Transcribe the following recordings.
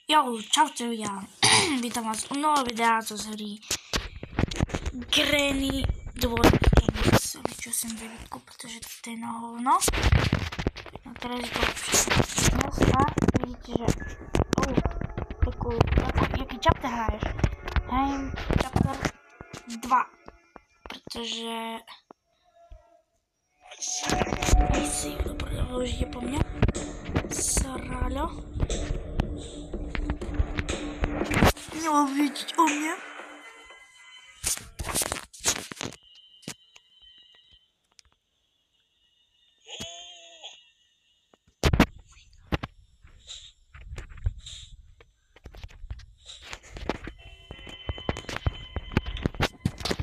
Jo, čaute ľudia, vítam vás u nového videa zo hry Granny 2. Čo som vyvedku, pretože to je na hovno. No teraz je to dneska, vidíte, že jaký chapter hraješ? Hrajem chapter 2, pretože si dobre, už ide po mňa Sráľo. Mělo vědět o mě.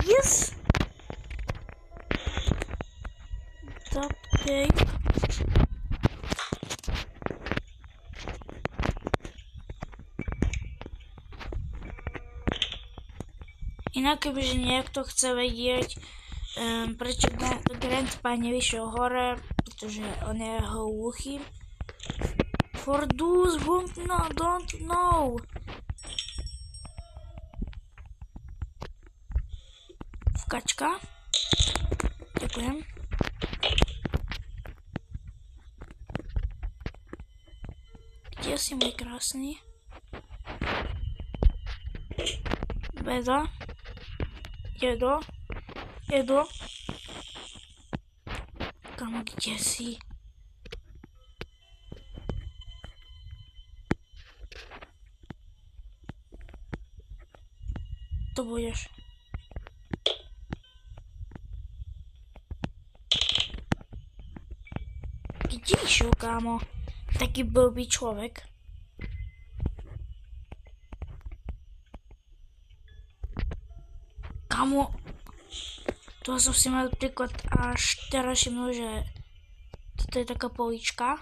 Yes. Okay. Inak kebyže niekto chce vedieť, prečo Grandpa nevyšiel hore, pretože on je hluchý. For those who don't know. Vkačka. Ďakujem. Kde si môj krásny? Beda. Jedo. Kamo, kde si? To budeš. Kde išiel, kámo? Taký blbý človek. Kámo, to som si mal príklad až teraz všimnul, že toto je taká polička.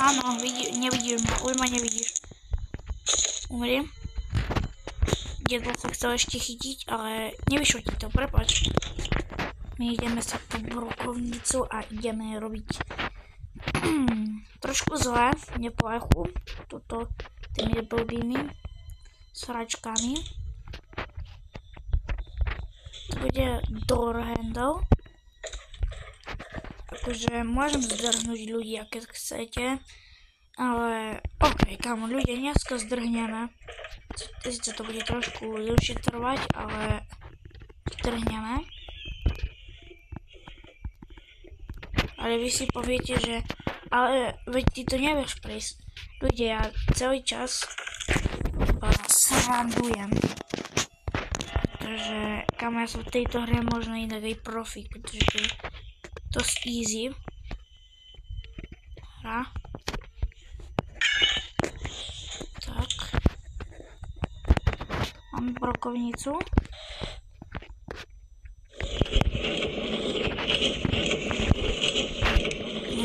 Áno, nevidíš ma, už ma nevidíš. Umriem. Jedlo sa chcel ešte chytiť, ale nevyšlo ti to, prepáč. My ideme sa po brokovnicu a ideme robiť trošku zle, neplechu, tuto tými blbými sračkami. To bude door handle. Akože môžem zdrhnúť ľudia, keď chcete, ale ok, kámo, ľudia, dneska zdrhneme. Sice to bude trošku dlhšie trvať, ale zdrhneme. Ale vy si poviete, že ale veď ty to nevieš prejsť. Ľudia, ja celý čas srandujem. Pretože kam ja som v tejto hre možno inak aj profík, pretože to je dosť easy hra. Tak. Máme brokovnicu.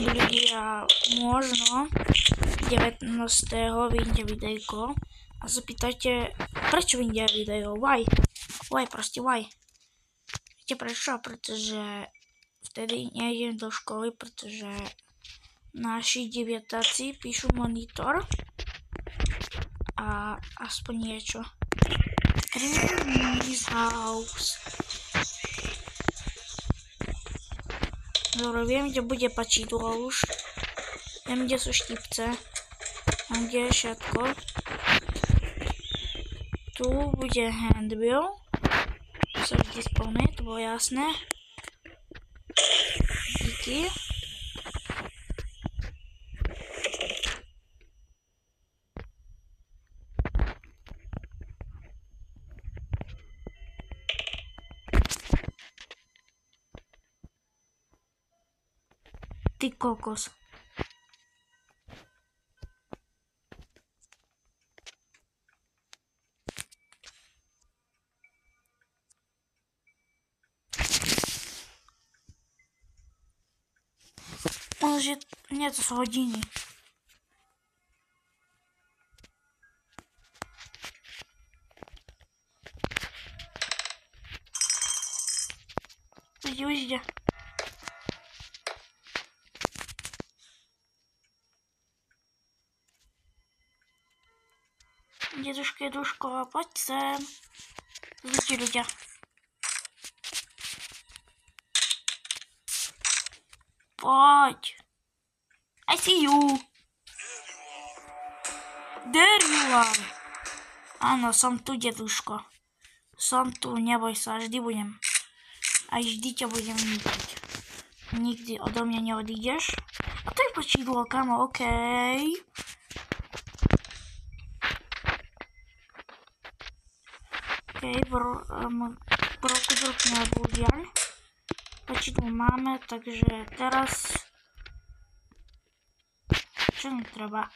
Ľudia, možno 19. vyjde videjko a sa pýtate, prečo vyjde video, why, proste why. Viete prečo? Pretože vtedy nejdem do školy, pretože naši deviatáci píšu monitor a aspoň niečo. Granny's house. Dobre, viem, kde bude pačidlo už. Viem, kde sú štipce. Viem, kde je všetko. Tu bude handbill. Tu sa vždy spomne, to bolo jasné. Díky. Ty kokos. Že nie, to sú hodiny. Už ide. Jeduško, pojď sem. Zvíti do tě. Pojď. I see you. There you are. Áno, som tu, deduško. Som tu, neboj sa, vždy budem. A vždy ťa budem ničiť. Nikdy odo mňa neodídeš. A to je počídlo, kamo, okej. Okej, broku neodbúdiaľ. Počídlo máme, takže teraz... Čo mi treba?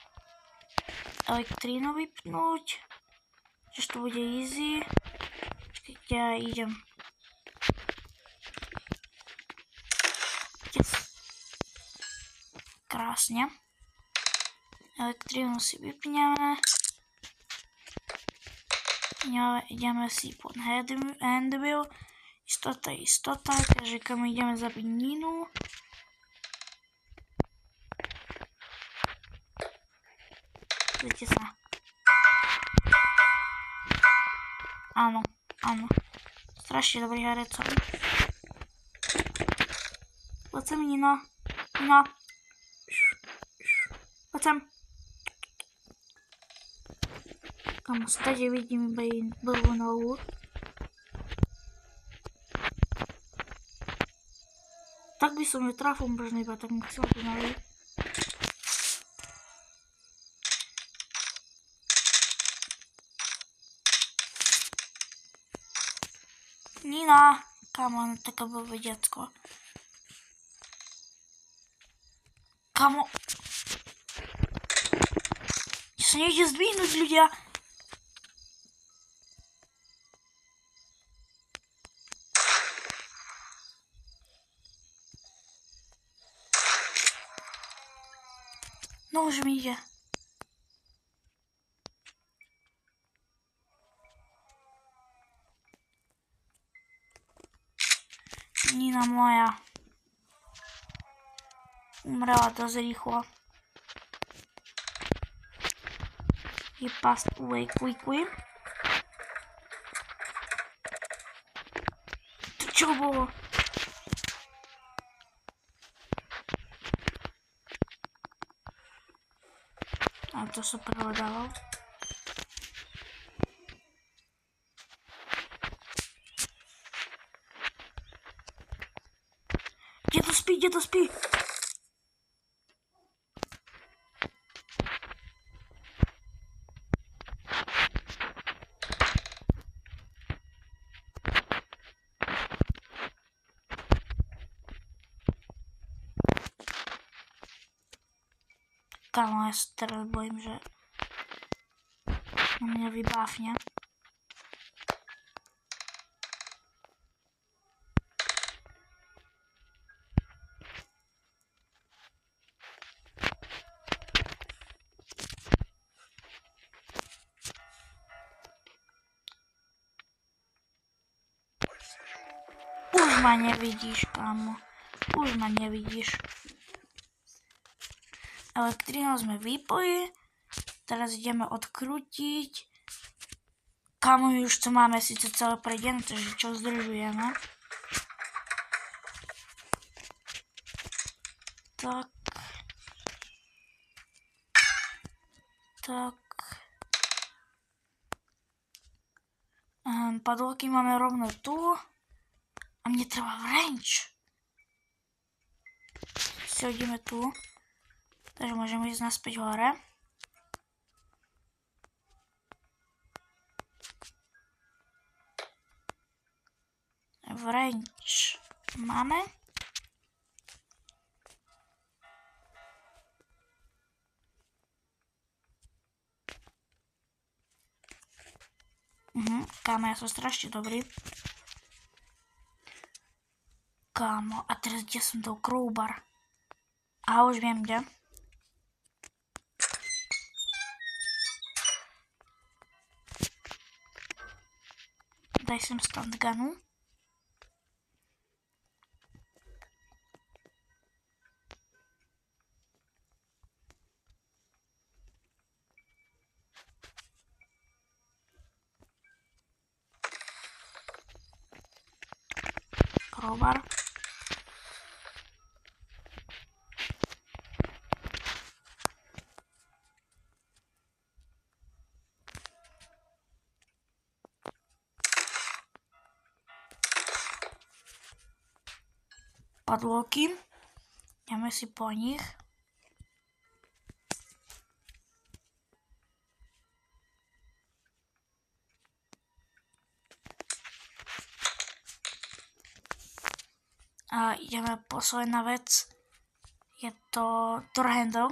Elektrínu vypnúť. Čiže to bude easy. Počkajte, ja idem. Yes. Krásne. Elektrínu si vypneme. Ideme si pod handbill. Istota je istota, takže kam ideme zabiť Ninu. Pozrite sa. Áno. Strašne dobrý herec. Poď sem, Nina. Poď sem. Kamo, stade vidím iba jej blbú nohu. Tak by som ju trafil možno iba tak maximálne. Nina, kamo, ona taká blbé děcko. Kamo. Ja sa nejde zdvihnúť, ľudia. No už mi ide. Nina moja umrela dosť rýchlo. Je passed away quickly. To čo bolo? A to sa prehodalo. Kde to spí? Kámo, ja sa teraz bojím, že na mňa vybáfne. Už ma nevidíš, kámo. Už ma nevidíš. Elektrínu sme vypojili. Teraz ideme odkrútiť. Kámo, my už to máme síce celé prejdené, takže čo zdržujeme. Tak. Padlky máme rovno tu. A mne treba wrench. Si hodíme tu. Takže môžeme ísť naspäť hore. Wrench máme. Kámo, ja som strašne dobrý. Kámo, a teraz kde som dal crowbar? A už viem kde. Daj sem standgunu. crowbar. Padlóky. Jdeme si po nich. A ideme posledná vec. Je to door handle.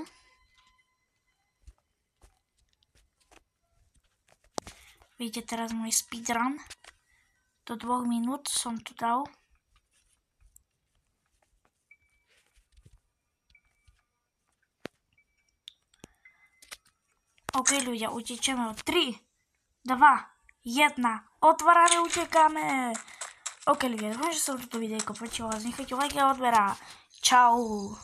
Vidíte teraz môj speedrun. Do 2 minút som tu dal. OK ľudia, utečeme o 3, 2, 1. Otvárame, utekáme. OK ľudia, dúfam, že sa toto videjko páčilo. Nechajte like a odberá. Čau.